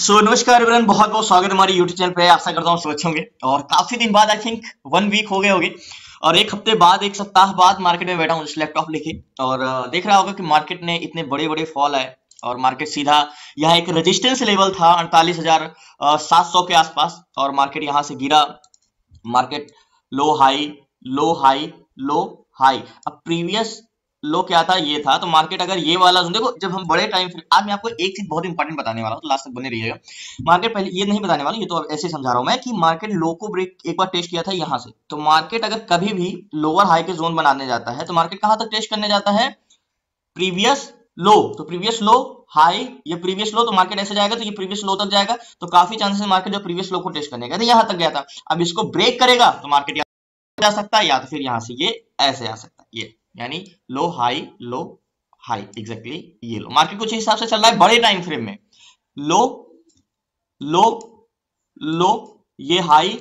नमस्कार एवरीवन, बहुत बहुत स्वागत है हमारी यूट्यूब चैनल पे। आशा करता हूँ सब अच्छे होंगे। और काफी दिन बाद, आई थिंक 1 वीक हो गए होंगे और एक हफ्ते बाद, एक सप्ताह बाद मार्केट में बैठा हूँ लैपटॉप लेके और देख रहा होगा कि मार्केट ने इतने बड़े बड़े फॉल आए और मार्केट सीधा यहाँ एक रेजिस्टेंस लेवल था 48,700 के आसपास और मार्केट यहाँ से गिरा। Market low high low high low high. अब प्रीवियस लो क्या था, ये था। तो मार्केट अगर ये वाला देखो, जब हम बड़े टाइम फ्रेम, आज मैं आपको एक चीज बहुत इंपॉर्टेंट बताने वाला हूँ, तो लास्ट तक बने रहिएगा। मार्केट पहले ये नहीं बताने वाला, ये तो ऐसे समझा रहा हूं मैं कि मार्केट लो को ब्रेक एक बार टेस्ट किया था यहाँ से। तो मार्केट अगर कभी भी लोअर हाई के जोन बनाने जाता है तो मार्केट कहां तक टेस्ट करने जाता है? प्रीवियस लो। तो प्रीवियस लो हाई, ये प्रीवियस लो, तो मार्केट ऐसे जाएगा तो ये प्रीवियस लो तक जाएगा। तो काफी चांसेस मार्केट जो प्रीवियस लो को टेस्ट करने का था यहां तक गया था। अब इसको ब्रेक करेगा तो मार्केट जा सकता है या तो फिर यहां से ये ऐसे आ सकता है, ये यानी लो हाई एग्जैक्टली ये लो। मार्केट कुछ हिसाब से चल रहा है बड़े टाइम फ्रेम में। लो लो लो, ये हाई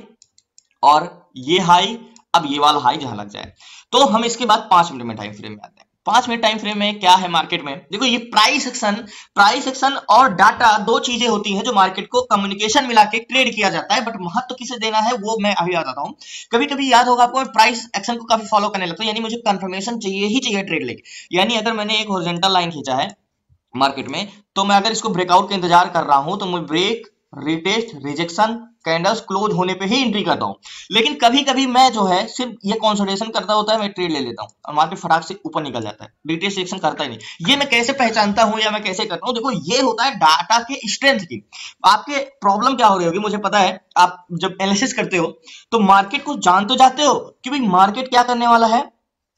और ये हाई, अब ये वाला हाई जहां लग जाए। तो हम इसके बाद 5 मिनट में टाइम फ्रेम में आते हैं। 5 मिनट टाइम फ्रेम में क्या है मार्केट में? देखो, ये प्राइस एक्शन और डाटा दो चीजें होती हैं जो मार्केट को कम्युनिकेशन मिला के ट्रेड किया जाता है। बट महत्व किसे देना है वो मैं अभी बताता हूं। कभी कभी याद होगा आपको, प्राइस एक्शन को काफी फॉलो करने लगता हूं, यानी मुझे कंफर्मेशन चाहिए ही चाहिए ट्रेड लेके। यानी अगर मैंने एक हॉरिजॉन्टल लाइन खींचा है मार्केट में, तो मैं अगर इसको ब्रेकआउट का इंतजार कर रहा हूं तो मैं break, retest, rejection, candles close होने पे ही एंट्री करता हूं। लेकिन कभी कभी मैं जो है सिर्फ ये कंसोलिडेशन करता होता है, मैं ट्रेड ले लेता हूं और मार्केट फटाक से ऊपर निकल जाता है, रिटेस्ट रिजेक्शन करता ही नहीं। ये मैं कैसे पहचानता हूं या मैं कैसे करता हूं? देखो, ये होता है डाटा के स्ट्रेंथ की। आपके प्रॉब्लम क्या हो रही होगी मुझे पता है। आप जब एनालिसिस करते हो तो मार्केट को जान तो जाते हो कि भाई मार्केट क्या करने वाला है,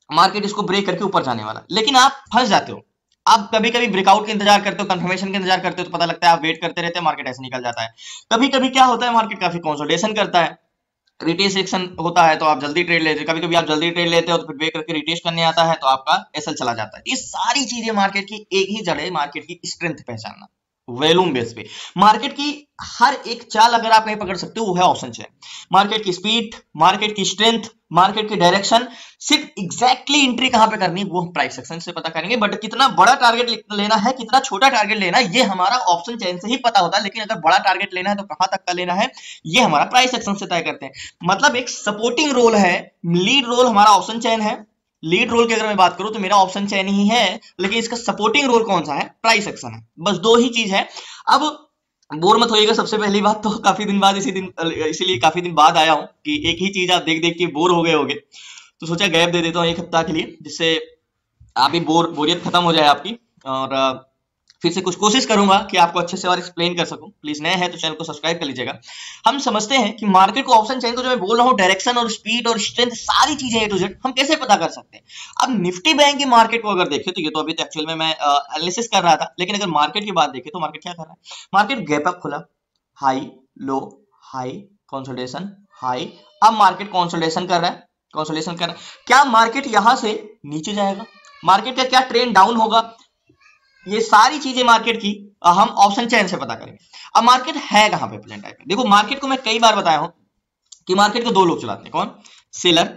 मार्केट इसको ब्रेक करके ऊपर जाने वाला, लेकिन आप फंस जाते हो। आप कभी कभी ब्रेकआउट का इंतजार करते हो, कंफर्मेशन का इंतजार करते हो, तो पता लगता है आप वेट करते रहते हैं, मार्केट ऐसे निकल जाता है। कभी कभी क्या होता है, मार्केट काफी कंसोलिडेशन करता है, रिटेस्ट सेक्शन होता है तो आप जल्दी ट्रेड लेते हो। कभी कभी आप जल्दी ट्रेड लेते हो तो फिर ब्रेक करके रिटेस्ट करने आता है तो आपका एसएल चला जाता है। ये सारी चीजें मार्केट की एक ही जड़ है, मार्केट की स्ट्रेंथ पहचानना। वॉल्यूम बेस पे मार्केट की हर एक चाल अगर आप नहीं पकड़ सकते हो वो है ऑप्शन चेन। मार्केट की स्पीड, मार्केट की स्ट्रेंथ, मार्केट की डायरेक्शन, सिर्फ एग्जैक्टली एंट्री कहां पे करनी वो हम प्राइस सेक्शन से पता करेंगे। बट कितना बड़ा टारगेट लेना है, कितना छोटा टारगेट लेना है, ये हमारा ऑप्शन चेन से ही पता होता है। लेकिन अगर बड़ा टारगेट लेना है तो कहां तक का लेना है ये हमारा प्राइस सेक्शन से तय करते हैं। मतलब एक सपोर्टिंग रोल है, लीड रोल हमारा ऑप्शन चेन है। लीड रोल की अगर मैं बात करूं तो मेरा ऑप्शन चेन ही है, लेकिन इसका सपोर्टिंग रोल कौन सा है? प्राइस एक्शन है। बस दो ही चीज है। अब बोर मत होइएगा, सबसे पहली बात तो काफी दिन बाद इसीलिए काफी दिन बाद आया हूं कि एक ही चीज आप देख देख के बोर हो गए होगे, तो सोचा गैप दे देता हूं एक हफ्ता के लिए, जिससे आप भी बोरियत खत्म हो जाए आपकी। और फिर से कुछ कोशिश करूंगा कि आपको अच्छे से और एक्सप्लेन कर सकूं। प्लीज नए हैं तो चैनल को सब्सक्राइब कर लीजिएगा। हम समझते हैं कि मार्केट को ऑप्शन चेन को जो मैं बोल रहा हूं, डायरेक्शन और स्पीड और स्ट्रेंथ, सारी चीजें ए टू जेड हम कैसे पता कर सकते हैं। अब निफ्टी बैंक की मार्केट को अगर देखें तो ये तो अभी तो एक्चुअल में मैं एनालिसिस कर रहा था, लेकिन अगर मार्केट की बात देखें तो मार्केट क्या कर रहा है? मार्केट गैप अप खुला, high low high, consolidation high. अब मार्केट कंसोलिडेशन कर रहा है, क्या मार्केट यहां से नीचे जाएगा? मार्केट का क्या ट्रेंड डाउन होगा? ये सारी चीजें मार्केट की हम ऑप्शन चेन से पता करेंगे। अब मार्केट है कहां पे प्रेजेंट टाइम पे? देखो, मार्केट को मैं कई बार बताया हूं कि मार्केट को दो लोग चलाते हैं। कौन? सेलर,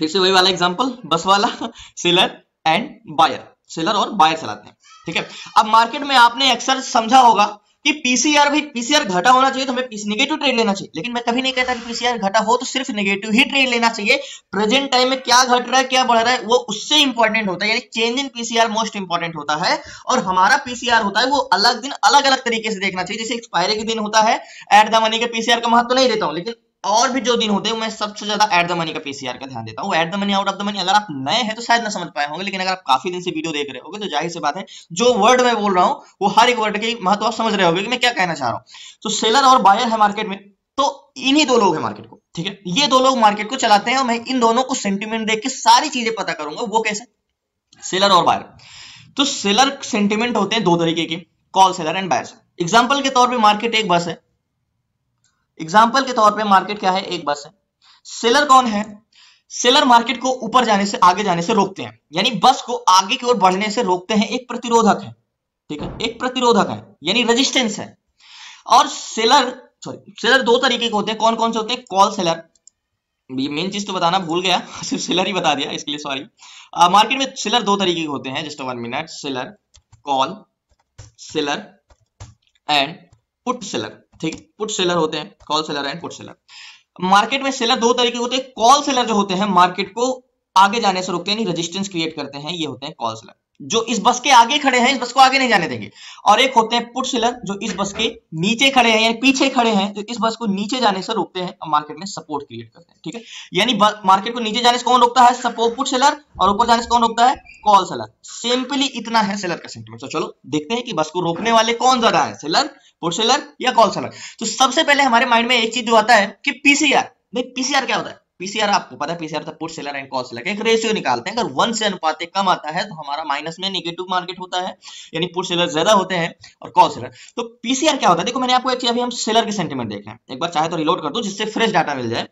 फिर से वही वाला एग्जांपल बस वाला, सेलर एंड बायर, सेलर और बायर चलाते हैं। ठीक है। अब मार्केट में आपने अक्सर समझा होगा कि पीसीआर, भाई पीसीआर घटा होना चाहिए तो हमें नेगेटिव ट्रेड लेना चाहिए, लेकिन मैं कभी नहीं कहता कि पीसीआर घटा हो तो सिर्फ नेगेटिव ही ट्रेड लेना चाहिए। प्रेजेंट टाइम में क्या घट रहा है क्या बढ़ रहा है वो उससे इंपॉर्टेंट होता है, यानी change in PCR most important होता है। और हमारा पीसीआर होता है वो अलग दिन अलग अलग तरीके से देखना चाहिए। जैसे एक्सपायरी के दिन होता है एट द मनी के पीसीआर का महत्व नहीं देता हूं, लेकिन और भी जो दिन होते हैं मैं सबसे ज्यादा एट द मनी का पीसीआर का ध्यान देता हूं। At the money, out of the money, अगर आप नए हैं तो शायद ना समझ पाए होंगे, लेकिन अगर आप काफी दिन से वीडियो देख रहे होगे तो जाहिर सी बात है जो वर्ड मैं बोल रहा हूं वो हर एक वर्ड के महत्व आप समझ रहे होगे कि मैं क्या कहना चाह रहा हूं। तो सेलर और बायर है मार्केट में, तो इन्हीं दो लोग हैं मार्केट को। ठीक है, ये दो लोग मार्केट को चलाते हैं और मैं इन दोनों को सेंटिमेंट देख के सारी चीजें पता करूंगा। वो कैसे? सेलर और बायर। तो सेलर सेंटिमेंट होते हैं दो तरीके के, call seller and buyer. Example के तौर पर मार्केट एक बस है, एग्जाम्पल के तौर पे मार्केट क्या है? एक बस है। सेलर कौन है? सेलर मार्केट को ऊपर जाने से, आगे जाने से रोकते हैं, यानी बस को आगे की ओर बढ़ने से रोकते हैं। एक प्रतिरोधक है, ठीक है, एक प्रतिरोधक है यानी रेजिस्टेंस है। और सेलर दो तरीके के होते हैं। कौन कौन से होते हैं? कॉल सेलर, मेन चीज तो बताना भूल गया, सिर्फ सेलर ही बता दिया, इसके लिए सॉरी। मार्केट में सेलर दो तरीके के होते हैं, just 1 minute. Seller, call seller and put seller, ठीक है, पुट सेलर होते हैं, call seller and put seller. Market में सेलर दो तरीके होते हैं। कॉल सेलर जो होते हैं मार्केट को आगे जाने से रोकते हैं, यानी रेजिस्टेंस क्रिएट करते हैं, ये होते हैं कॉल सेलर, जो इस बस के आगे खड़े हैं, इस बस को आगे नहीं जाने देंगे। और एक होते हैं पुट सेलर, जो इस बस के नीचे खड़े हैं, यानी पीछे खड़े हैं, जो इस बस को नीचे जाने से रोकते हैं और मार्केट में सपोर्ट क्रिएट करते हैं, ठीक है। यानी मार्केट को नीचे जाने से कौन रोकता है? सपोर्ट, पुट सेलर, और ऊपर जाने से कौन रोकता है? Call seller. सिंपली इतना है सेलर का सेंटीमेंट। तो चलो देखते हैं कि बस को रोकने वाले कौन ज्यादा है, सेलर, पुट सेलर या कॉल सेलर। तो सबसे पहले हमारे माइंड में एक चीज जो आता है कि पीसीआर। भाई पीसीआर क्या होता है? पीसीआर आपको पता है, पीसीआर होता है put seller and call seller का एक रेशियो निकालते हैं। अगर 1 से अनुपात कम आता है तो हमारा माइनस में नेगेटिव मार्केट होता है, यानी पुट सेलर ज्यादा होते हैं और कॉल सेलर। तो पीसीआर क्या होता है? देखो मैंने आपको अभी हम सेलर के सेंटीमेंट देख रहे हैं, एक बार चाहे तो रिलोड कर दो जिससे फ्रेश डाटा मिल जाए।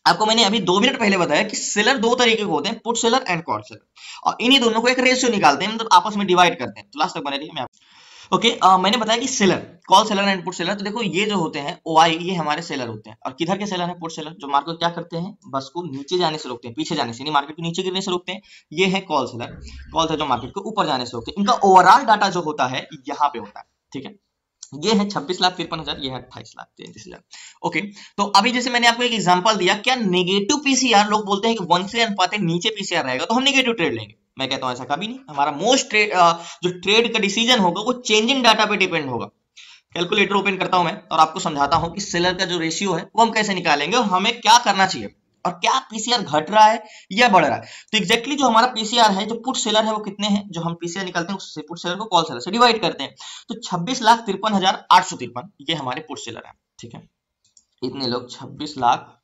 आपको मैंने अभी 2 मिनट पहले बताया कि सेलर दो तरीके के होते हैं, put seller and call seller, और इन्हीं दोनों को एक रेशियो निकालते हैं, मतलब आपस में डिवाइड करते हैं। तो लास्ट तक बने रहिए। मैं ओके मैंने बताया कि seller, call seller and put seller. तो देखो ये जो होते हैं ओआई, ये हमारे सेलर होते हैं, और किधर के सेलर है? पुट सेलर, जो मार्केट क्या करते हैं? बस को नीचे जाने से रोकते हैं, पीछे जाने से, यानी मार्केट को नीचे गिरने से रोकते हैं। ये है कॉल सेलर, कॉल सेलर जो मार्केट को ऊपर जाने से रोकते हैं। इनका ओवरऑल डाटा जो होता है यहाँ पे होता है, ठीक है। ये है 26,53,000, ये है 28,33,000। ओके, तो अभी जैसे मैंने आपको एक एग्जांपल दिया, क्या नेगेटिव पीसीआर, लोग बोलते हैं कि 1 से अनुपात नीचे पीसीआर रहेगा तो हम नेगेटिव ट्रेड लेंगे। मैं कहता हूं ऐसा कभी नहीं। हमारा मोस्ट ट्रेड जो ट्रेड का डिसीजन होगा वो चेंजिंग डाटा पे डिपेंड होगा। कैलकुलेटर ओपन करता हूं मैं और आपको समझाता हूं कि सेलर का जो रेशियो है वो हम कैसे निकालेंगे और हमें क्या करना चाहिए, और क्या पीसीआर घट रहा है या बढ़ रहा है। तो एग्जैक्टली जो हमारा पीसीआर है, जो पुट सेलर है, वो कितने हैं? जो हम पीसीआर निकालते हैं उससे पुट सेलर को कॉल सेलर से डिवाइड करते हैं। तो 26,53,853 ये हमारे पुट सेलर है, ठीक है। इतने लोग 26 लाख,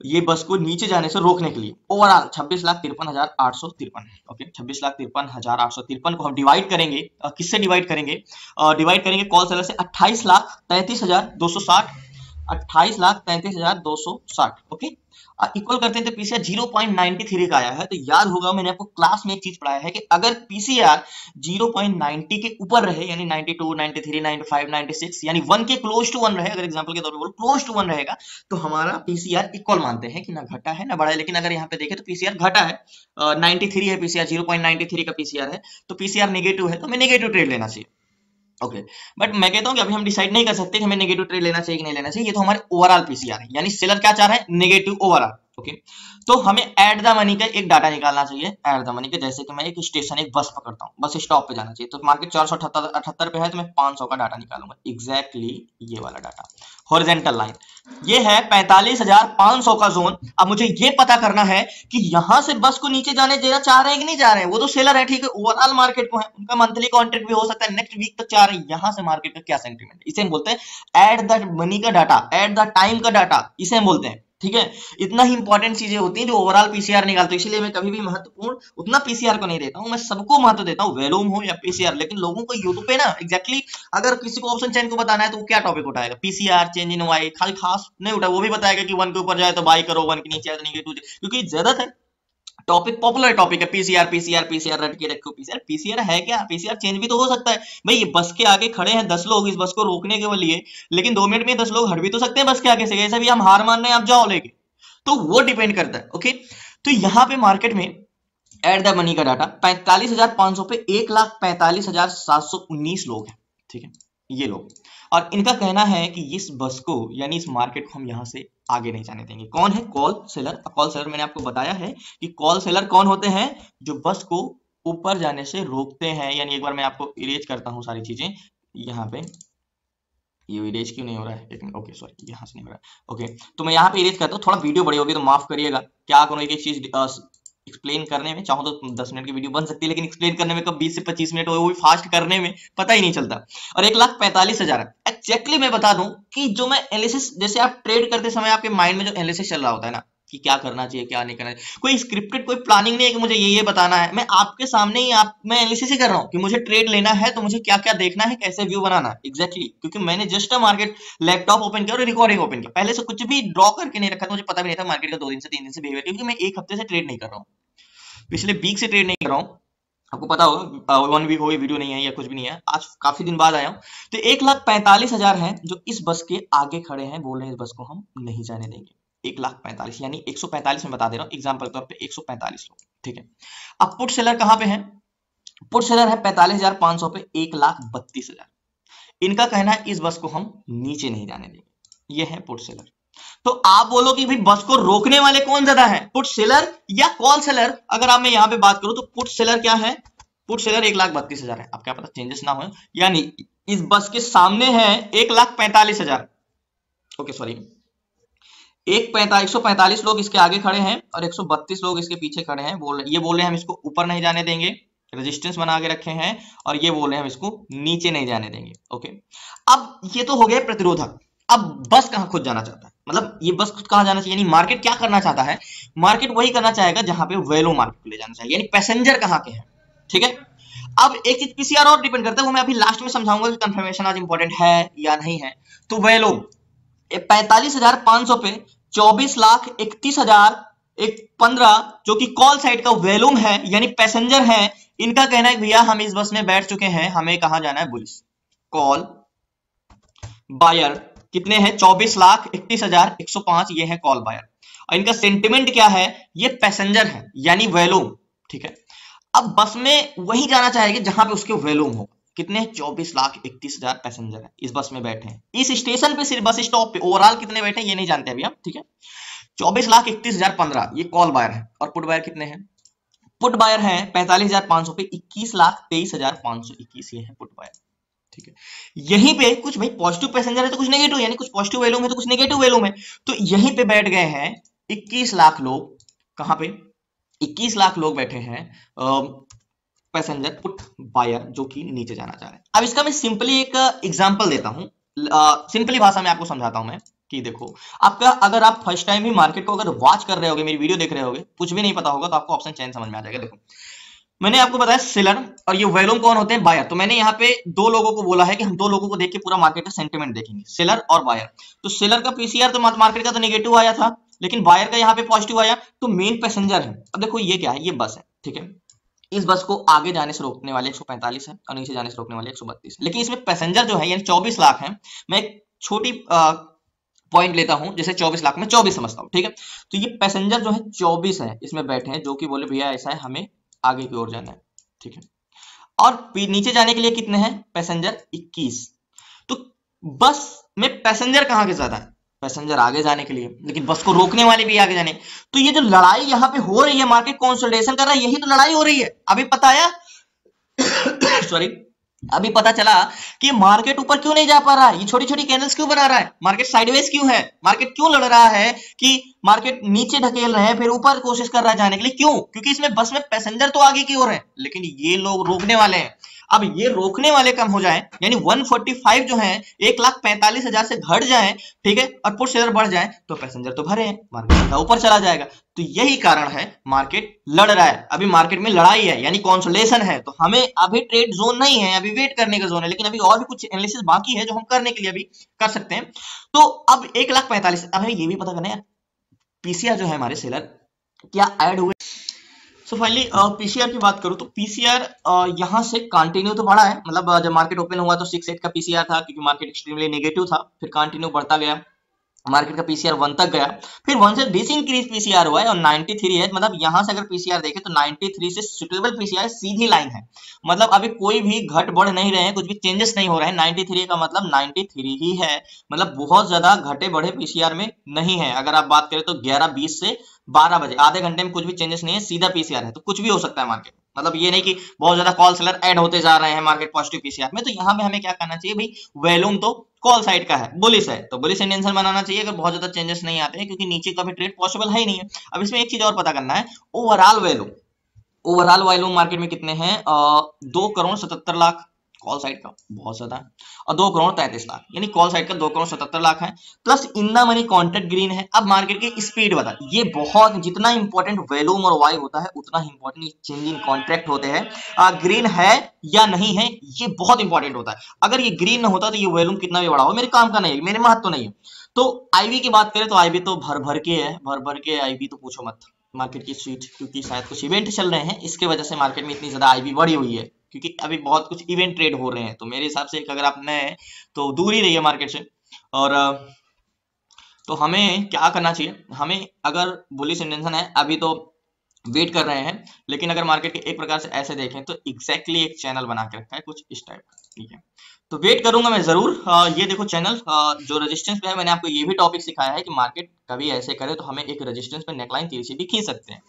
ये बस को नीचे जाने से रोकने के लिए ओवरऑल 26,53,853। ओके, 26,53,853 को हम डिवाइड करेंगे, किससे डिवाइड करेंगे? डिवाइड करेंगे कॉल सेलर से 28,33,260, 28,33,260। ओके, इक्वल करते हैं तो पीसीआर 0.93 का आया है। तो याद होगा मैंने आपको क्लास में एक चीज पढ़ाया है कि अगर पीसीआर 0.90 के ऊपर रहे, यानी 92, 93, 95, 96, यानी 1 के क्लोज टू 1 रहे, अगर एग्जांपल के तौर पे बोलो क्लोज टू 1 रहेगा तो हमारा पीसीआर इक्वल मानते हैं कि ना घटा है ना बढ़ा है। लेकिन अगर यहाँ पे देखें तो पीसीआर घटा है, 93 है पीसीआर, 0.93 का पीसीआर है, तो पीसीआर नेगेटिव है, तो हमें नेगेटिव ट्रेड लेना चाहिए। ओके, बट मैं कहता हूं कि अभी हम डिसाइड नहीं कर सकते कि हमें नेगेटिव ट्रेड लेना चाहिए कि नहीं लेना चाहिए। ये तो हमारे ओवरऑल पीसीआर है, यानी सेलर क्या चाह रहा है? Negative overall. ओके, तो हमें एट द मनी का एक डाटा निकालना चाहिए। एट द मनी का, जैसे कि मैं एक स्टेशन, एक बस पकड़ता हूँ, बस स्टॉप पे जाना चाहिए, तो मार्केट 478 पे है, तो मैं 500 का डाटा निकालूंगा। एग्जैक्टली ये वाला डाटा, हॉरिजॉन्टल लाइन, ये है 45,500 का जोन। अब मुझे ये पता करना है कि यहां से बस को नीचे जाने देना चाह रहे हैं कि नहीं चाह रहे हैं। वो तो सेलर है, ठीक है, ओवरऑल मार्केट को है, उनका मंथली कॉन्ट्रैक्ट भी हो सकता है, नेक्स्ट वीक तक चाह रहे हैं। यहां से मार्केट का क्या सेंटीमेंट है, इसे हम बोलते हैं एट द मनी का डाटा, एट द टाइम का डाटा, इसे हम बोलते हैं, ठीक है। इतना ही इंपॉर्टेंट चीजें होती हैं जो ओवरऑल पीसीआर निकालते हैं। इसलिए मैं कभी भी महत्वपूर्ण उतना पीसीआर को नहीं देता हूं, मैं सबको महत्व देता हूं, वॉल्यूम हो या पीसीआर। लेकिन लोगों को यूट्यूब पे ना एग्जैक्टली अगर किसी को ऑप्शन चेन को बताना है तो वो क्या टॉपिक उठाएगा? पीसीआर, चेंज इन वाई, खाली खास नहीं उठाएगा। वो भी बताएगा कि 1 के ऊपर जाए तो बाई करो, 1 के नीचे आए तो नेगेटिव, क्योंकि ज्यादातर टॉपिक पॉपुलर टॉपिक है पीसीआर, पीसीआर, पीसीआर, रट के रखो पीसीआर। पीसीआर है क्या? पीसीआर चेंज भी तो हो सकता है भाई। ये बस के आगे खड़े हैं 10 लोग इस बस को रोकने के लिए, लेकिन 2 मिनट में 10 लोग हट भी तो सकते हैं बस के आगे से। ऐसा भी हम हार मान रहे हैं, आप जाओ लेके, तो वो डिपेंड करता है। ओके, तो यहाँ पे मार्केट में एट द मनी का डाटा 45,500 पे 1,45,719 लोग हैं, ठीक है, ये लोग। और इनका कहना है कि इस बस को, यानी इस मार्केट को हम यहां से आगे नहीं जाने देंगे। कौन है? Call seller. कॉल सेलर मैंने आपको बताया है कि कॉल सेलर कौन होते हैं? जो बस को ऊपर जाने से रोकते हैं। यानी एक बार मैं आपको इरेज करता हूं सारी चीजें यहाँ पे। ये इरेज क्यों नहीं हो रहा है? एक मिनट, ओके सॉरी, यहाँ से नहीं हो रहा है। ओके, तो मैं यहाँ पे इरेज करता हूँ। थोड़ा वीडियो बड़ी होगी तो माफ करिएगा। क्या करूँ, एक एक चीज एक्सप्लेन करने में चाहूँ तो 10 मिनट की वीडियो बन सकती है, लेकिन एक्सप्लेन करने में कब 20 से 25 मिनट हो, वो भी फास्ट करने में पता ही नहीं चलता। और 1,45,000 एक्जैक्टली मैं बता दूं कि जो मैं एनालिसिस, जैसे आप ट्रेड करते समय आपके माइंड में जो एनालिसिस चल रहा होता है ना कि क्या करना चाहिए क्या नहीं करना चाहिए, कोई स्क्रिप्टेड कोई प्लानिंग नहीं है कि मुझे ये बताना है। मैं आपके सामने ही मैं एनालिसिस ही कर रहा हूँ कि मुझे ट्रेड लेना है तो मुझे क्या क्या देखना है, कैसे व्यू बनाना है। एग्जैक्टली, क्योंकि मैंने जस्ट मार्केट लैपटॉप ओपन किया और रिकॉर्डिंग ओपन किया, पहले से कुछ भी ड्रॉ करके नहीं रखा था। मुझे पता भी नहीं था मार्केट का 2 दिन से 3 दिन से बिहेवियर, क्योंकि मैं एक हफ्ते से ट्रेड नहीं कर रहा हूँ, पिछले वीक से ट्रेड नहीं कर रहा हूँ। आपको पता होगा 1 वीक हो गई वीडियो नहीं है या कुछ भी नहीं है, आज काफी दिन बाद आया हूं। तो 1,45,000 हैं जो इस बस के आगे खड़े हैं, बोल रहे हैं इस बस को हम नहीं जाने देंगे। 1,45,000 यानी 145 में बता दे रहा हूँ एग्जाम्पल के तौर पे 145 लोग, ठीक है। अब पुट सेलर कहां पे है? पुट सेलर है 45,500 पे 1,32,000। इनका कहना है इस बस को हम नीचे नहीं जाने देंगे। ये है पुट सेलर। तो आप बोलो कि भाई बस को रोकने वाले कौन ज्यादा है, पुट सेलर या कॉल सेलर? अगर आप मैं यहां पे बात करूं तो पुट सेलर क्या है, पुट सेलर 1,32,000 है। अब क्या पता चेंजेस ना हो, यानी इस बस के सामने है 1,45,000, ओके सॉरी 145 लोग इसके आगे खड़े हैं और 132 लोग इसके पीछे खड़े हैं। ये बोल रहे हैं हम इसको ऊपर नहीं जाने देंगे, रेजिस्टेंस बना के रखे हैं, और ये बोल रहे हैं हम इसको नीचे नहीं जाने देंगे। ओके, अब ये तो हो गया प्रतिरोधक। अब बस कहां खुद जाना चाहता है, मतलब ये बस खुद कहां जाना चाहिए, यानी मार्केट क्या करना चाहता है, मार्केट वही करना चाहेगा जहां पे वेलो मार्केट को ले जाना चाहिए, यानी पैसेंजर कहां के हैं। ठीक है, अब एक चीज पीसीआर और डिपेंड करता है, वो मैं अभी लास्ट में समझाऊंगा कि कंफर्मेशन आज इंपॉर्टेंट है या नहीं है। तो वेलो 45,500 पे 24,31,015 जो कि कॉल साइड का वैल्यूम है, यानी पैसेंजर है। इनका कहना है भैया हम इस बस में बैठ चुके हैं, हमें कहां जाना है, बुलिस। कॉल बायर कितने हैं, 24,31,105, ये है कॉल बायर। और इनका सेंटिमेंट क्या है, ये पैसेंजर है यानी वैल्यूम। ठीक है, अब बस में वही जाना चाहेंगे जहां पे उसके वैल्यूम हो। कितने, 24,31,000 पैसेंजर है इस बस में बैठे हैं। इस स्टेशन पे सिर्फ बस स्टॉप पे ओवरऑल कितने बैठे हैं ये नहीं जानते अभी हम। ठीक है, 24,31,015 ये कॉल बायर है, और पुट बायर कितने हैं, पुट बायर है 45,500 पे 21,23,521, ये है पुट बायर। ठीक है, यहीं पे कुछ भाई पॉजिटिव पैसेंजर है तो कुछ नेगेटिव, यानी कुछ पॉजिटिव वैल्यूम है तो कुछ नेगेटिव वैल्यूम है। तो यहीं पे बैठ गए हैं 21 लाख लोग, कहां पे 21 लाख लोग बैठे हैं पैसेंजर पुट बायर जो कि नीचे जाना चाह रहे हैं। अब इसका मैं सिंपली एक एग्जांपल देता हूं, सिंपली भाषा में आपको समझाता हूं मैं कि देखो, आपका अगर आप फर्स्ट टाइम ही मार्केट को अगर वॉच कर रहे होगे, मेरी वीडियो देख रहे होगे, कुछ भी नहीं पता होगा तो आपको ऑप्शन चेन समझ में आ जाएगा। देखो मैंने आपको बताया सेलर और ये वैल्यूम कौन होते हैं, बायर। तो मैंने यहाँ पे दो लोगों को बोला है कि हम दो लोगों को देख के पूरा मार्केट का सेंटिमेंट देखेंगे, सेलर और बायर। तो सेलर का पीसीआर तो मार्केट का तो नेगेटिव आया था, लेकिन बायर का यहाँ पे पॉजिटिव आया, तो मेन पैसेंजर है। अब देखो ये क्या है, ये बस है। ठीक है, इस बस को आगे जाने से रोकने वाले 145 है और नीचे जाने से रोकने वाले 132 है, लेकिन इसमें पैसेंजर जो है यानी 24 लाख है। मैं एक छोटी पॉइंट लेता हूं, जैसे 24 लाख में 24 समझता हूं। ठीक है, तो ये पैसेंजर जो है 24 है इसमें बैठे हैं, जो कि बोले भैया ऐसा है हमें आगे की ओर जाना है। ठीक है, और नीचे जाने के लिए कितने हैं पैसेंजर, 21। तो बस में पैसेंजर कहां के ज्यादा है, पैसेंजर आगे जाने के लिए, लेकिन बस को रोकने वाले भी आगे जाने। तो ये जो लड़ाई यहाँ पे हो रही है, मार्केट कंसोलिडेशन कर रहा है, यही तो लड़ाई हो रही है। अभी पता आया सॉरी अभी पता चला कि मार्केट ऊपर क्यों नहीं जा पा रहा है, ये छोटी छोटी कैंडल्स क्यों बना रहा है, मार्केट साइडवेज क्यों है, मार्केट क्यों लड़ रहा है कि मार्केट नीचे ढकेल रहे हैं फिर ऊपर कोशिश कर रहा है जाने के लिए, क्यों, क्योंकि इसमें बस में पैसेंजर तो आगे की ओर है, लेकिन ये लोग रोकने वाले हैं। अब ये रोकने वाले कम हो जाए, यानी 145 जो है 1,45,000 से घट जाए, ठीक है, और पुट शेयर बढ़ जाए, तो पैसेंजर तो भरे हैं, मार्केट ऊपर चला जाएगा। तो यही कारण है मार्केट लड़ रहा है, अभी मार्केट में लड़ाई है यानी कंसोलिडेशन है। तो हमें अभी ट्रेड जोन नहीं है, अभी वेट करने का जोन है, लेकिन अभी और भी कुछ एनालिसिस बाकी है जो हम करने के लिए अभी कर सकते हैं। तो अब 1,45,000, अब हमें ये भी पता करना है पीसीआर जो है हमारे सेलर क्या ऐड हुए। सो फाइनली पीसीआर की बात करूं तो पीसीआर यहां से कंटिन्यू तो बढ़ा है, मतलब जब मार्केट ओपन हुआ तो 6.8 का पीसीआर था, क्योंकि मार्केट एक्सट्रीमली नेगेटिव था, फिर कंटिन्यू बढ़ता गया, मार्केट का पीसीआर 1 तक गया, फिर 1 से डिसइंक्रीज पीसीआर हुआ है और 93 है। मतलब यहां से अगर पीसीआर देखें तो 93 से सुटेबल पीसीआर सीधी लाइन है, मतलब अभी कोई भी घट बढ़ नहीं रहे हैं, कुछ भी चेंजेस नहीं हो रहे हैं। 93 का मतलब 93 ही है, मतलब बहुत ज्यादा घटे बढ़े पीसीआर में नहीं है। अगर आप बात करें तो 11:20 से 12 बजे आधे घंटे में कुछ भी चेंजेस नहीं है, सीधा पीसीआर है, तो कुछ भी हो सकता है मार्केट। मतलब ये नहीं कि बहुत ज्यादा कॉल सेलर ऐड होते जा रहे हैं मार्केट पॉजिटिव पीसीआर में। तो यहाँ पे हमें क्या करना चाहिए भाई, वैल्यूम तो कॉल साइड का है, बुलिश है, तो बुलिश इंटेंशन बनाना चाहिए अगर बहुत ज्यादा चेंजेस नहीं आते हैं, क्योंकि नीचे का भी ट्रेड पॉसिबल है ही नहीं है। अब इसमें एक चीज और पता करना है, ओवरऑल वैल्यूम मार्केट में कितने हैं, 2,77,00,000 कॉल साइड का, बहुत ज्यादा है, और 2,33,00,000 यानी कॉल साइड का 2,77,00,000 है, plus in the money contract green है। अब मार्केट की स्पीड बता, ये बहुत जितना इंपॉर्टेंट वैल्यूम और वाई होता है उतना ही इंपॉर्टेंट चेंजिंग कॉन्ट्रैक्ट होते हैं। ग्रीन है या नहीं है ये बहुत इंपॉर्टेंट होता है। अगर ये ग्रीन ना होता तो ये वैल्यूम कितना भी बड़ा हो मेरे काम का नहीं है, मेरे महत्व नहीं है। तो आईवी की बात करें तो आईवी तो भर भर के आईवी तो पूछो मत, मार्केट की स्वीट, क्योंकि शायद कुछ इवेंट चल रहे हैं इसके वजह से मार्केट में इतनी ज्यादा आईवी बढ़ी हुई है, क्योंकि अभी बहुत कुछ इवेंट ट्रेड हो रहे हैं। तो मेरे हिसाब से अगर आप नए हैं तो दूर ही रहिए मार्केट से। और तो हमें क्या करना चाहिए, हमें अगर बुलिश इंटेंशन है अभी तो वेट कर रहे हैं, लेकिन अगर मार्केट के एक प्रकार से ऐसे देखें तो एग्जैक्टली एक चैनल बना के रखा है कुछ इस टाइप का, ठीक है। तो वेट करूंगा मैं जरूर। ये देखो चैनल जो रेजिस्टेंस पे है, मैंने आपको ये भी टॉपिक सिखाया है कि मार्केट कभी ऐसे करे तो हमें एक रेजिस्टेंस पे नेकलाइन तिरछी भी खींच सकते हैं।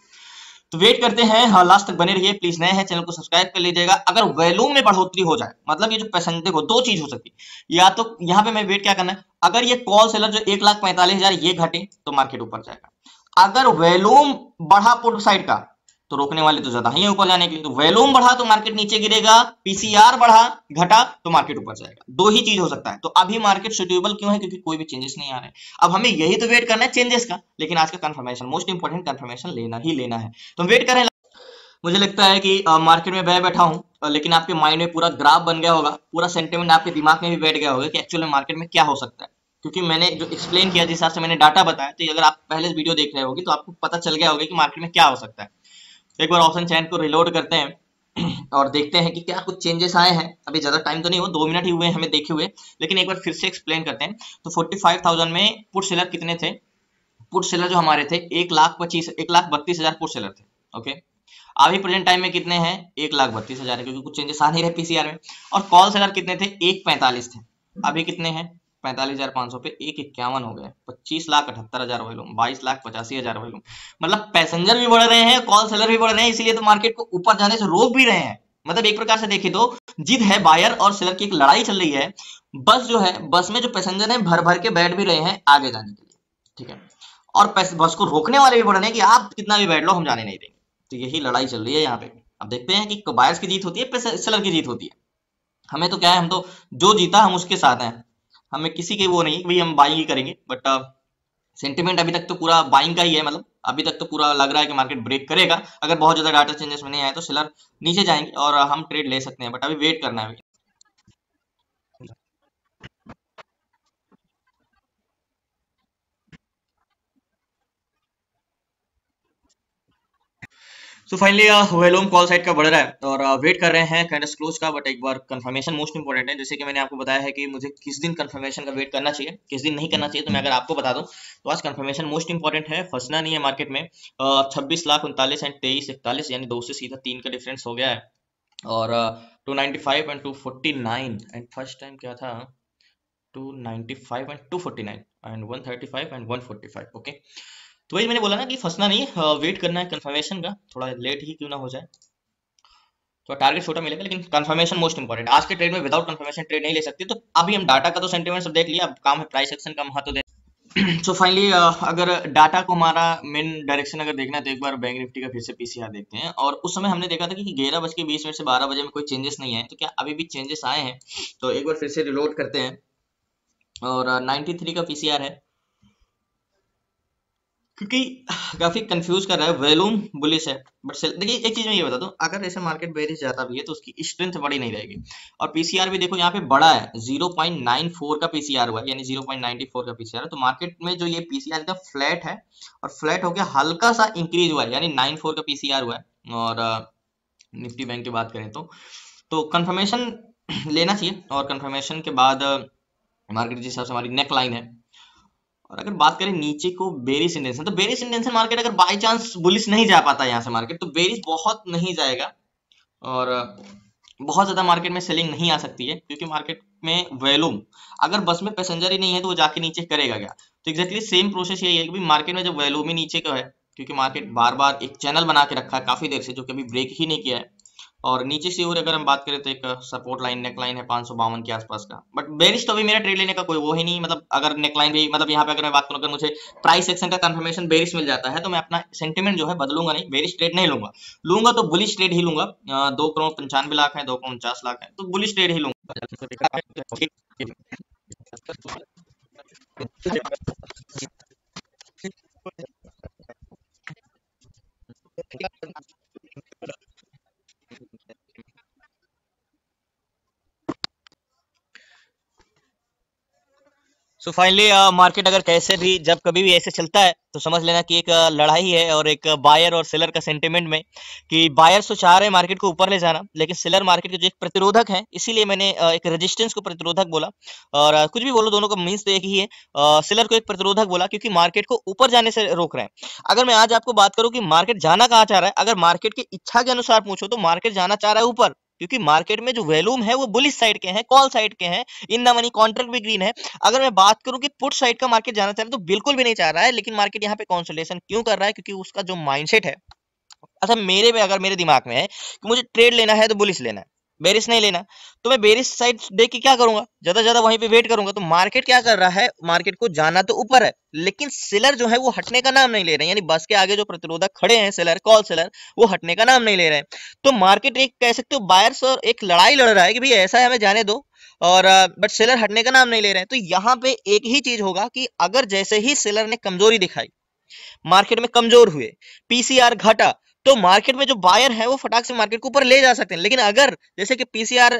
तो वेट करते हैं। हाँ, लास्ट तक बने रहिए प्लीज। नए हैं चैनल को सब्सक्राइब कर लीजिएगा। अगर वॉल्यूम में बढ़ोतरी हो जाए, मतलब ये जो पैसेंजर, देखो दो चीज हो सकती है, या तो यहाँ पे मैं वेट क्या करना है, अगर ये कॉल सेलर जो 1,45,000 ये घटे तो मार्केट ऊपर जाएगा। अगर वॉल्यूम बढ़ा पुट साइड का तो रोकने वाले तो ज्यादा ही है ऊपर जाने के लिए। तो वॉल्यूम बढ़ा तो मार्केट नीचे गिरेगा, पीसीआर बढ़ा घटा तो मार्केट ऊपर जाएगा। दो ही चीज हो सकता है। तो अभी मार्केट सुटेबल क्यों है? क्योंकि कोई भी चेंजेस नहीं आ रहे। अब हमें यही तो वेट करना है चेंजेस का, लेकिन आज का कंफर्मेशन, मोस्ट इंपोर्टेंट कंफर्मेशन लेना ही लेना है। तो वेट करें। मुझे लगता है कि मार्केट में बैठा हूं, लेकिन आपके माइंड में पूरा ग्राफ बन गया होगा, पूरा सेंटिमेंट आपके दिमाग में भी बैठ गया होगा कि एक्चुअली मार्केट में क्या हो सकता है। क्योंकि मैंने जो एक्सप्लेन किया, जिस हिसाब से मैंने डाटा बताया, तो अगर आप पहले वीडियो देख रहे होगे तो आपको पता चल गया होगा कि मार्केट में क्या हो सकता है। एक बार ऑप्शन चैन को रिलोड करते हैं और देखते हैं कि क्या कुछ चेंजेस आए हैं। अभी ज्यादा टाइम तो नहीं हुआ, 2 मिनट ही हुए हमें देखे हुए, लेकिन एक बार फिर से एक्सप्लेन करते हैं। तो 45,000 में पुट सेलर कितने थे? पुट सेलर जो हमारे थे 1,32,000 पुट सेलर थे। ओके, अभी प्रेजेंट टाइम में कितने हैं? 1,32,000 है, क्योंकि कुछ चेंजेस आ नहीं रहे पीसीआर में। और कॉल सेलर कितने थे? 1,45 थे। अभी कितने हैं? 45,500 पे 1,51 हो गए। 25,78,000 वॉल्यूम, 22,85,000 वॉल्यूम। मतलब पैसेंजर भी बढ़ रहे हैं, कॉल सेलर भी बढ़ रहे हैं, इसीलिए तो मार्केट को ऊपर जाने से रोक भी रहे हैं। मतलब एक प्रकार से देखे तो जिद है, बायर और सेलर की एक लड़ाई चल रही है। बस जो है, बस में जो पैसेंजर है भर भर के बैठ भी रहे हैं आगे जाने के लिए, ठीक है। और बस को रोकने वाले भी बढ़ रहे हैं कि आप कितना भी बैठ लो, हम जाने नहीं देंगे। तो यही लड़ाई चल रही है यहाँ पे। अब देखते हैं कि बायर्स की जीत होती है, सेलर की जीत होती है। हमें तो क्या है, हम तो जो जीता हम उसके साथ हैं। हमें किसी के वो नहीं भाई हम बाइंग ही करेंगे। बट सेंटिमेंट अभी तक तो पूरा बाइंग का ही है। मतलब अभी तक तो पूरा लग रहा है कि मार्केट ब्रेक करेगा। अगर बहुत ज्यादा डाटा चेंजेस में नहीं आए तो सेलर नीचे जाएंगे और हम ट्रेड ले सकते हैं। बट अभी वेट करना है। So finally volume call side का बढ़ रहा है और वेट कर रहे हैं कैंडल्स क्लोज का। बट एक बार कंफर्मेशन मोस्ट इंपोर्टेंट है। जैसे कि मैंने आपको बताया है कि मुझे किस दिन कंफर्मेशन का वेट करना चाहिए, किस दिन नहीं करना चाहिए। तो मैं अगर आपको बता दूं तो आज कंफर्मेशन मोस्ट इंपोर्टेंट है। फंसना नहीं है मार्केट में। 26,39,000 एंड 23,41, यानी 2 से सीधा 3 का डिफरेंस हो गया है। और 295 एंड 249 एंड फर्स्ट टाइम क्या था, 295 एंड 249 एंड 135 एंड 145। ओके, तो वही मैंने बोला ना कि फंसना नहीं, वेट करना है कंफर्मेशन का, थोड़ा लेट ही क्यों ना हो जाए। तो टारगेट छोटा मिलेगा, लेकिन कंफर्मेशन मोस्ट इंपोर्टेंट। आज के ट्रेड में विदाउट कंफर्मेशन ट्रेड नहीं ले सकते। तो अभी हम डाटा का तो सेंटीमेंट सब देख लिया, अब काम है प्राइस एक्शन का महत्व दे। सो फाइनली अगर डाटा को हमारा मेन डायरेक्शन अगर देखना है तो एक बार बैंक निफ्टी का फिर से पीसीआर देखते हैं। और उस समय हमने देखा था कि 11:20 से 12 बजे में कोई चेंजेस नहीं है। तो क्या अभी भी चेंजेस आए हैं? तो एक बार फिर से रिलोड करते हैं और 93 का पीसीआर है, क्योंकि काफी कंफ्यूज कर रहा है। वॉल्यूम बुलिश है, बट देखिए एक चीज मैं ये बता दूं, अगर ऐसे मार्केट बेरिश जाता भी है तो उसकी स्ट्रेंथ बड़ी नहीं रहेगी। और पीसीआर भी देखो यहाँ पे बड़ा है, 0.94 का पीसीआर हुआ है, यानी 0.94 का पीसीआर है। तो मार्केट में जो ये पीसीआर का फ्लैट है और फ्लैट होकर हल्का सा इंक्रीज हुआ है, यानी 94 का पीसीआर हुआ है। और निफ्टी बैंक की बात करें तो कंफर्मेशन लेना चाहिए। और कंफर्मेशन के बाद मार्केट जिस हिसाब से हमारी नेक लाइन है, और अगर बात करें नीचे को बेरिश इंटेंशन, तो बेरिश इंटेंशन मार्केट अगर बाय चांस बुलिश नहीं जा पाता यहाँ से मार्केट, तो बेरिश बहुत नहीं जाएगा और बहुत ज्यादा मार्केट में सेलिंग नहीं आ सकती है। क्योंकि मार्केट में वॉल्यूम, अगर बस में पैसेंजर ही नहीं है तो वो जाके नीचे करेगा क्या? तो एग्जैक्टली सेम प्रोसेस यही है कि मार्केट में जब वॉल्यूम ही नीचे का है, क्योंकि मार्केट बार बार एक चैनल बना के रखा है काफी देर से, जो कभी ब्रेक ही नहीं किया है। और नीचे से और अगर हम बात करें तो एक सपोर्ट लाइन, नेक लाइन है 552 के आसपास का। बट बेरिश तो अभी मेरा ट्रेड लेने का कोई वो ही नहीं। मतलब अगर नेक लाइन भी, मतलब यहाँ पे अगर मैं बात करूँ, अगर मुझे प्राइस एक्शन का कंफर्मेशन बेरिश मिल जाता है तो मैं अपना सेंटिमेंट जो है बदलूंगा नहीं, बेरिश ट्रेड नहीं लूंगा। लूंगा तो बुलिश ट्रेड ही लूंगा। 2,95,00,000 है, 2,49,00,000 है, तो बुलिश ट्रेड ही लूंगा। सो फाइनली मार्केट अगर कैसे भी जब कभी भी ऐसे चलता है तो समझ लेना कि एक लड़ाई है, और एक बायर और सेलर का सेंटिमेंट में, कि बायर्स तो चाह रहे हैं मार्केट को ऊपर ले जाना, लेकिन सेलर मार्केट के जो एक प्रतिरोधक है, इसीलिए मैंने एक रेजिस्टेंस को प्रतिरोधक बोला। और कुछ भी बोलो, दोनों का मीन्स तो एक ही है। सेलर को एक प्रतिरोधक बोला क्योंकि मार्केट को ऊपर जाने से रोक रहे हैं। अगर मैं आज आपको बात करूं कि मार्केट जाना कहाँ चाह रहा है, अगर मार्केट की इच्छा के अनुसार पूछो तो मार्केट जाना चाह रहा है ऊपर, क्योंकि मार्केट में जो वॉल्यूम है वो बुलिश साइड के हैं, कॉल साइड के हैं, इन द मनी कॉन्ट्रैक्ट भी ग्रीन है। अगर मैं बात करूं कि पुट साइड का मार्केट जाना चाह रहा है तो बिल्कुल भी नहीं चाह रहा है, लेकिन मार्केट यहाँ पे कंसोलिडेशन क्यों कर रहा है, क्योंकि उसका जो माइंडसेट है, अच्छा मेरे में अगर मेरे दिमाग में है कि मुझे ट्रेड लेना है तो बुलिश लेना है, बेरिश नहीं लेना, तो मैं बेरिश साइड देख के क्या करूंगा, ज्यादा से ज्यादा वहीं पे वेट करूंगा। तो मार्केट क्या कर रहा है, मार्केट को जाना तो ऊपर है, लेकिन सेलर जो है वो हटने का नाम नहीं ले रहे हैं, यानी बस के आगे जो प्रतिरोधक खड़े हैं सेलर, कॉल सेलर, वो हटने का नाम नहीं ले रहे हैं। तो मार्केट एक कह सकते हो बायर्स और एक लड़ाई लड़ रहा है कि भाई ऐसा है हमें जाने दो, और बट सेलर हटने का नाम नहीं ले रहे हैं। तो यहाँ पे एक ही चीज होगा कि अगर जैसे ही सेलर ने कमजोरी दिखाई, मार्केट में कमजोर हुए, पीसीआर घटा, तो मार्केट में जो बायर है वो फटाक से मार्केट को ऊपर ले जा सकते हैं। लेकिन अगर जैसे कि पीसीआर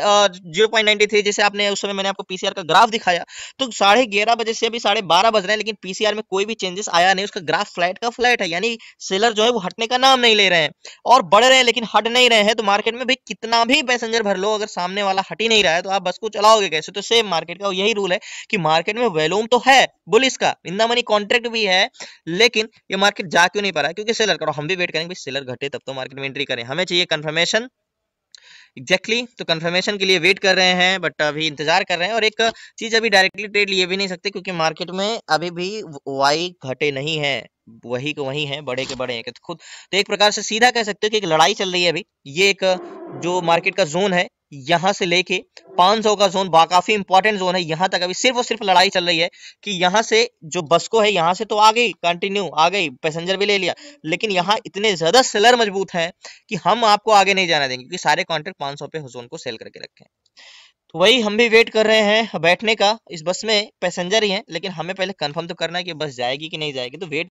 0.93, जैसे आपने उस समय मैंने आपको पीसीआर का ग्राफ दिखाया, तो 11:30 बजे से अभी 12:30 बज रहे हैं, लेकिन पीसीआर में कोई भी चेंजेस आया नहीं, उसका ग्राफ फ्लैट का फ्लैट है, यानी सेलर जो है वो हटने का नाम नहीं ले रहे हैं और बढ़ रहे हैं लेकिन हट नहीं रहे हैं। तो मार्केट में भाई कितना भी पैसेंजर भर लो, अगर सामने वाला हट ही नहीं रहा है तो आप बस को चलाओगे कैसे। तो सेम मार्केट का यही रूल है कि मार्केट में वॉल्यूम तो है, बुलिश का इन द मनी कॉन्ट्रैक्ट भी है, लेकिन ये मार्केट जा क्यों नहीं पा रहा है, क्योंकि सेलर करो। हम भी वेट करेंगे सेलर घटे तब तो मार्केट में एंट्री करें, हमें चाहिए कंफर्मेशन एग्जैक्टली तो कंफर्मेशन के लिए वेट कर रहे हैं, बट अभी इंतजार कर रहे हैं। और एक चीज, अभी डायरेक्टली ट्रेड लिए भी नहीं सकते क्योंकि मार्केट में अभी भी वाई घटे नहीं है, वही को वही है, बड़े के बड़े हैं तो खुद। तो एक प्रकार से सीधा कह सकते हो कि एक लड़ाई चल रही है अभी। ये एक जो मार्केट का जोन है, यहां से लेके 500 का जोन काफी इंपॉर्टेंट जोन है, यहां तक अभी सिर्फ और सिर्फ लड़ाई चल रही है कि यहां से जो बस्को है यहां से तो आ गई, कंटिन्यू आ गई, पैसेंजर भी ले लिया, लेकिन यहाँ इतने ज्यादा सेलर मजबूत हैं कि हम आपको आगे नहीं जाना देंगे, क्योंकि सारे कॉन्ट्रैक्ट 500 पे जोन को सेल करके रखे हैं। तो वही हम भी वेट कर रहे हैं बैठने का। इस बस में पैसेंजर ही हैं, लेकिन हमें पहले कंफर्म तो करना है कि बस जाएगी कि नहीं जाएगी, तो वेट।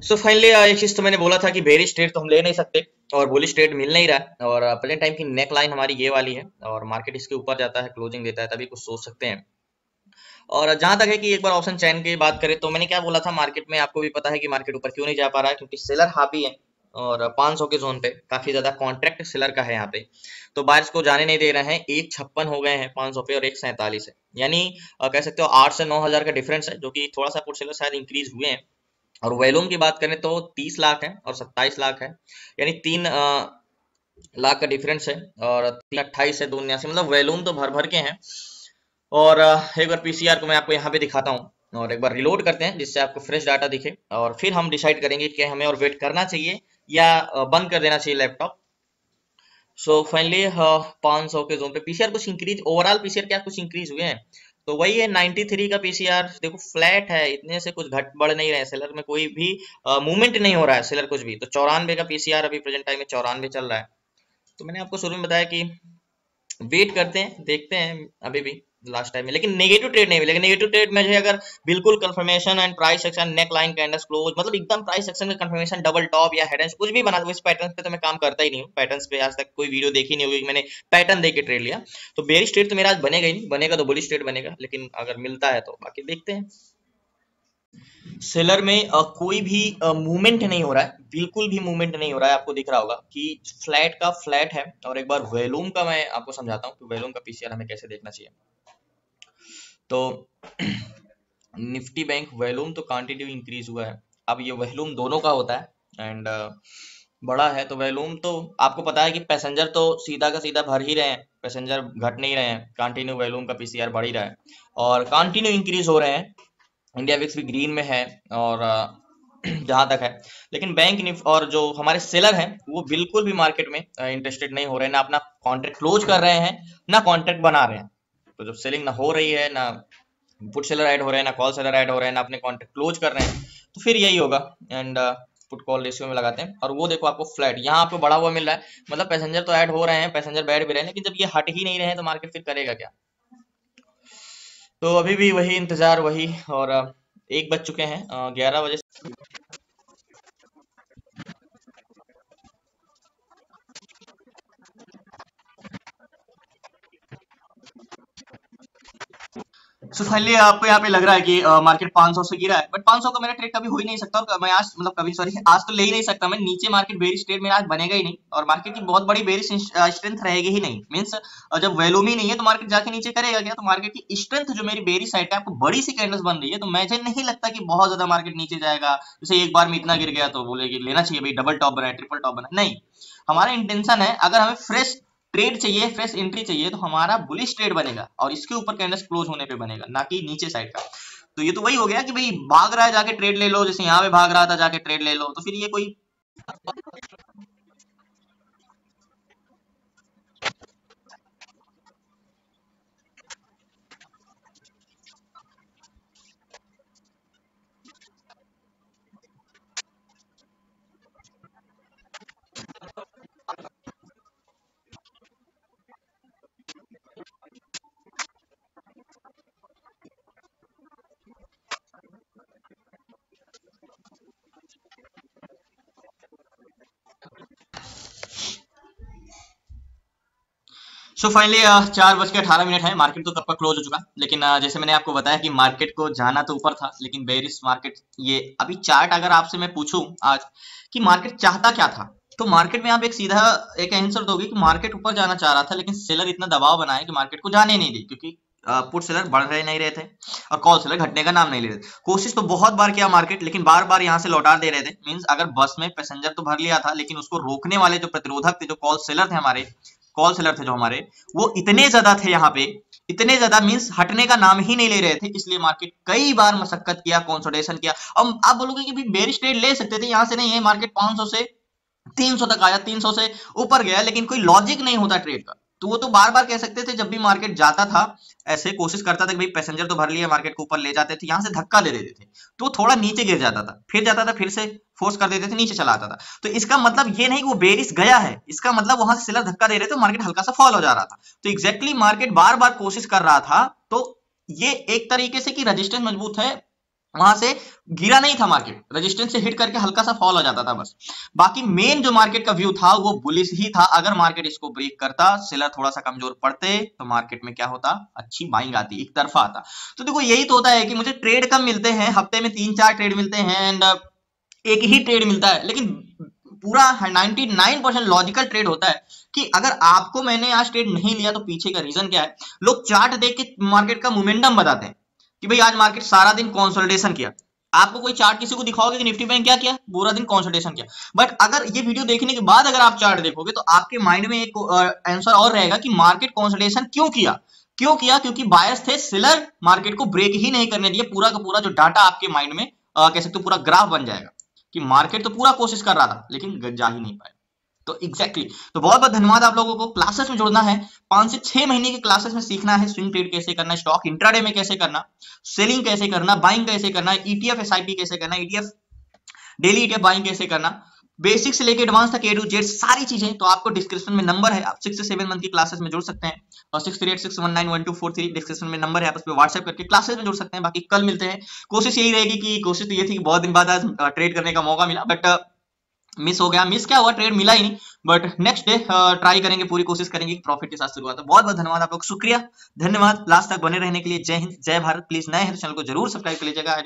सो फाइनली एक चीज तो मैंने बोला था कि बेरिश ट्रेड तो हम ले नहीं सकते और बुलिश ट्रेड मिल नहीं रहा है, और प्रेजेंट टाइम की नेक लाइन हमारी ये वाली है और मार्केट इसके ऊपर जाता है, क्लोजिंग देता है, तभी कुछ सोच सकते हैं। और जहां तक है कि एक बार ऑप्शन चैन की बात करें तो मैंने क्या बोला था, मार्केट में आपको भी पता है कि मार्केट ऊपर क्यों नहीं जा पा रहा है, क्योंकि सेलर हावी है और 500 के जोन पे काफी ज्यादा कॉन्ट्रैक्ट सेलर का है यहाँ पे, तो बायर्स को जाने नहीं दे रहे हैं। 156 हो गए हैं 500 पे और 147 है, यानी कह सकते हो 8 से 9 हज़ार का डिफरेंस है, जो कि थोड़ा सा पुट सेलर शायद इंक्रीज हुए हैं। और वैल्यूम की बात करें तो 30 लाख है और 27 लाख है, यानी 3 लाख का डिफरेंस है, और 328 है 279, मतलब वैल्यूम तो भर भर के हैं। और एक बार पीसीआर को मैं आपको यहाँ पे दिखाता हूँ और एक बार रिलोड करते हैं जिससे आपको फ्रेश डाटा दिखे, और फिर हम डिसाइड करेंगे कि हमें और वेट करना चाहिए या बंद कर देना चाहिए लैपटॉप। सो फाइनली 500 के जोन पे पीसीआर कुछ इंक्रीज, ओवरऑल पीसीआर क्या कुछ इंक्रीज हुए हैं, तो वही है 93 का पीसीआर, देखो फ्लैट है, इतने से कुछ घट बढ़ नहीं रहे, सेलर में कोई भी मूवमेंट नहीं हो रहा है, सेलर कुछ भी। तो 94 का पीसीआर अभी प्रेजेंट टाइम में 94 चल रहा है। तो मैंने आपको शुरू में बताया कि वेट करते हैं, देखते हैं अभी भी लास्ट टाइम में, लेकिन नेगेटिव ट्रेड नहीं मिलेगा। नेगेटिव ट्रेड में जो है अगर बिल्कुल confirmation and price action, neck line candles close, मतलब एकदम प्राइस एक्शन में कंफर्मेशन, डबल टॉप या हेड एंड कुछ भी बना दो, इस पैटर्न पे तो मैं काम करता ही नहीं हूँ। पैटर्न्स पे आज तक कोई वीडियो देखी नहीं होगी मैंने पैटर्न देख के ट्रेड लिया। तो बेरिश ट्रेड तो मेरा आज बनेगा ही नहीं, बनेगा तो बुलिश ट्रेड बनेगा, लेकिन अगर मिलता है तो बाकी देखते हैं। सेलर में कोई भी मूवमेंट नहीं हो रहा है, बिल्कुल भी मूवमेंट नहीं हो रहा है। आपको दिख रहा होगा कि फ्लैट का फ्लैट है। और एक बार वॉल्यूम का मैं आपको समझाता हूँ कि वॉल्यूम का पीसीआर हमें कैसे देखना चाहिए। तो निफ्टी बैंक वॉल्यूम तो कंटिन्यू इंक्रीज हुआ है, अब ये वॉल्यूम दोनों का होता है एंड बड़ा है, तो वॉल्यूम तो आपको पता है कि पैसेंजर तो सीधा का सीधा भर ही रहे हैं, पैसेंजर घट नहीं रहे हैं, कंटिन्यू वॉल्यूम का पीसीआर बढ़ ही रहा है और कंटिन्यू इंक्रीज हो रहे हैं। इंडिया विक्स भी ग्रीन में है और जहां तक है, लेकिन बैंक निफ्ट और जो हमारे सेलर हैं वो बिल्कुल भी मार्केट में इंटरेस्टेड नहीं हो रहे हैं, ना अपना कॉन्ट्रैक्ट क्लोज कर रहे हैं ना कॉन्ट्रैक्ट बना रहे हैं। तो जब सेलिंग ना हो रही है, ना पुट सेलर ऐड हो रहे हैं, ना कॉल सेलर ऐड हो रहे हैं, ना अपने कॉन्ट्रैक्ट क्लोज कर रहे हैं, तो फिर यही होगा। एंड पुट कॉल रेशियो में लगाते हैं और वो देखो आपको फ्लैट यहाँ आपको बढ़ा हुआ मिल रहा है, मतलब पैसेंजर तो ऐड हो रहे हैं, पैसेंजर बैठ भी रहे हैं, लेकिन जब ये हट ही नहीं रहे हैं तो मार्केट फिर करेगा क्या। तो अभी भी वही इंतजार वही, और 1 बज चुके हैं, 11 बजे। सो फाइनली आपको यहाँ पे लग रहा है कि मार्केट 500 से गिरा है, बट 500 का मेरा ट्रेड कभी हो ही नहीं सकता, और मैं आज मतलब कभी सॉरी आज तो ले ही नहीं सकता मैं नीचे। मार्केट बेरिश ट्रेड मेरा आज बनेगा ही नहीं, और मार्केट की बहुत बड़ी बेरिश स्ट्रेंथ रहेगी ही नहीं। मींस जब वैल्यूम ही नहीं है तो मार्केट जाके नीचे करेगा क्या? तो मार्केट की स्ट्रेंथ जो मेरी बेरिश साइड है आपको बड़ी सी कैंडल्स बन रही है, तो मुझे नहीं लगता कि बहुत ज्यादा मार्केट नीचे जाएगा। जैसे एक बार में इतना गिर गया तो बोलेगी लेना चाहिए भाई, डबल टॉप बनाए, ट्रिपल टॉप बनाए, नहीं। हमारा इंटेंशन है, अगर हमें फ्रेश ट्रेड चाहिए, फ्रेश एंट्री चाहिए, तो हमारा बुलिश ट्रेड बनेगा और इसके ऊपर कैंडल्स क्लोज होने पे बनेगा, ना कि नीचे साइड का। तो ये तो वही हो गया कि भाई भाग रहा है जाके ट्रेड ले लो, जैसे यहाँ पे भाग रहा था जाके ट्रेड ले लो, तो फिर ये कोई सो फाइनली 4:18 है, मार्केट तो कब का क्लोज हो चुका। लेकिन जैसे मैंने आपको बताया कि मार्केट को जाना तो ऊपर था, लेकिन बेरिश मार्केट ये अभी चार्ट अगर आपसे मैं पूछूं आज कि मार्केट चाहता क्या था, तो मार्केट में आप एक सीधा एक आंसर दोगे कि मार्केट ऊपर जाना चाह रहा था, लेकिन सेलर इतना दबाव बनाए कि मार्केट को जाने नहीं दी, क्योंकि पुट सेलर बढ़ रहे नहीं रहे थे और कॉल सेलर घटने का नाम नहीं ले रहे थे। कोशिश तो बहुत बार किया मार्केट, लेकिन बार बार यहाँ से लौटा दे रहे थे। मींस अगर बस में पैसेंजर तो भर लिया था, लेकिन उसको रोकने वाले जो प्रतिरोधक थे, जो कॉल सेलर थे हमारे, कॉल सेलर थे जो हमारे, वो इतने ज्यादा थे यहाँ पे, इतने ज्यादा मींस हटने का नाम ही नहीं ले रहे थे। इसलिए मार्केट कई बार मशक्कत किया, कंसोलिडेशन किया। अब आप बोलोगे कि बेरिश ट्रेड ले सकते थे, यहाँ से नहीं है, मार्केट 500 से 300 तक आया, 300 से ऊपर गया, लेकिन कोई लॉजिक नहीं होता ट्रेड का। तो वो तो बार बार कह सकते थे, जब भी मार्केट जाता था ऐसे कोशिश करता था कि भाई पैसेंजर तो भर लिया, मार्केट को ऊपर ले जाते थे, यहाँ से धक्का दे देते थे तो थोड़ा नीचे गिर जाता था, फिर जाता था, फिर से फोर्स कर देते थे, नीचे चला आता था। तो इसका मतलब ये नहीं कि वो बेरिश गया है, इसका मतलब वहां से सेलर धक्का दे रहे थे, मार्केट हल्का सा फॉल हो जा रहा था। तो एग्जैक्टली मार्केट बार बार कोशिश कर रहा था, तो ये एक तरीके से कि रजिस्टेंस मजबूत है, वहां से गिरा नहीं था मार्केट, रेजिस्टेंस से हिट करके हल्का सा फॉल हो जाता था बस। बाकी मेन जो मार्केट का व्यू था वो बुलिश ही था। अगर मार्केट इसको ब्रेक करता, सेलर थोड़ा सा कमजोर पड़ते, तो मार्केट में क्या होता, अच्छी बाइंग आती, एक तरफा आता। तो देखो यही तो होता है कि मुझे ट्रेड कम मिलते हैं, हफ्ते में 3-4 ट्रेड मिलते हैं, एंड एक ही ट्रेड मिलता है, लेकिन पूरा 99% लॉजिकल ट्रेड होता है। कि अगर आपको मैंने आज ट्रेड नहीं लिया तो पीछे का रीजन क्या है। लोग चार्ट देख के मार्केट का मोमेंटम बताते हैं कि भाई आज मार्केट सारा दिन कंसोलिडेशन किया। आपको कोई चार्ट किसी को दिखाओगे कि निफ्टी बैंक क्या किया, पूरा दिन कंसोलिडेशन किया। बट अगर ये वीडियो देखने के बाद अगर आप चार्ट देखोगे तो आपके माइंड में एक आंसर और रहेगा कि मार्केट कंसोलिडेशन क्यों किया, क्यों किया, क्योंकि बायर्स थे, सेलर मार्केट को ब्रेक ही नहीं करने दिए। पूरा का पूरा जो डाटा आपके माइंड में कह सकते हो पूरा ग्राफ बन जाएगा कि मार्केट तो पूरा कोशिश कर रहा था लेकिन जा ही नहीं पाया। तो एग्जैक्टली तो बहुत बहुत धन्यवाद आप लोगों को। क्लासेस में जुड़ना है, 5 से 6 महीने की क्लासेस में सीखना है स्विंग ट्रेड कैसे करना, स्टॉक इंट्राडे में कैसे करना, सेलिंग कैसे करना, बाइंग कैसे करना, ईटीएफ एसआईपी कैसे करना, ईटीएफ डेली ईटीएफ बाइंग कैसे करना, बेसिक से लेकर एडवांस तक ए टू जेड सारी चीजें। तो आपको डिस्क्रिप्शन में नंबर है, आप 6 से 7 मंथ की क्लासेस में जुड़ सकते हैं, और 6386191243 डिस्क्रिप्शन में नंबर है, आप उस पर व्हाट्सएप करके क्लासेस में जुड़ सकते हैं। बाकी कल मिलते हैं। कोशिश यही रहेगी कि कोशिश तो ये थी कि बहुत दिन बाद आज ट्रेड करने का मौका मिला, बट मिस हो गया। मिस क्या हुआ, ट्रेड मिला ही नहीं, बट नेक्स्ट डे ट्राई करेंगे, पूरी कोशिश करेंगे कि प्रॉफिट के साथ शुरुआत हो। बहुत बहुत धन्यवाद आप लोग, शुक्रिया, धन्यवाद लास्ट तक बने रहने के लिए। जय हिंद, जय भारत। प्लीज नए हैं तो चैनल को जरूर सब्सक्राइब कर लीजिएगा।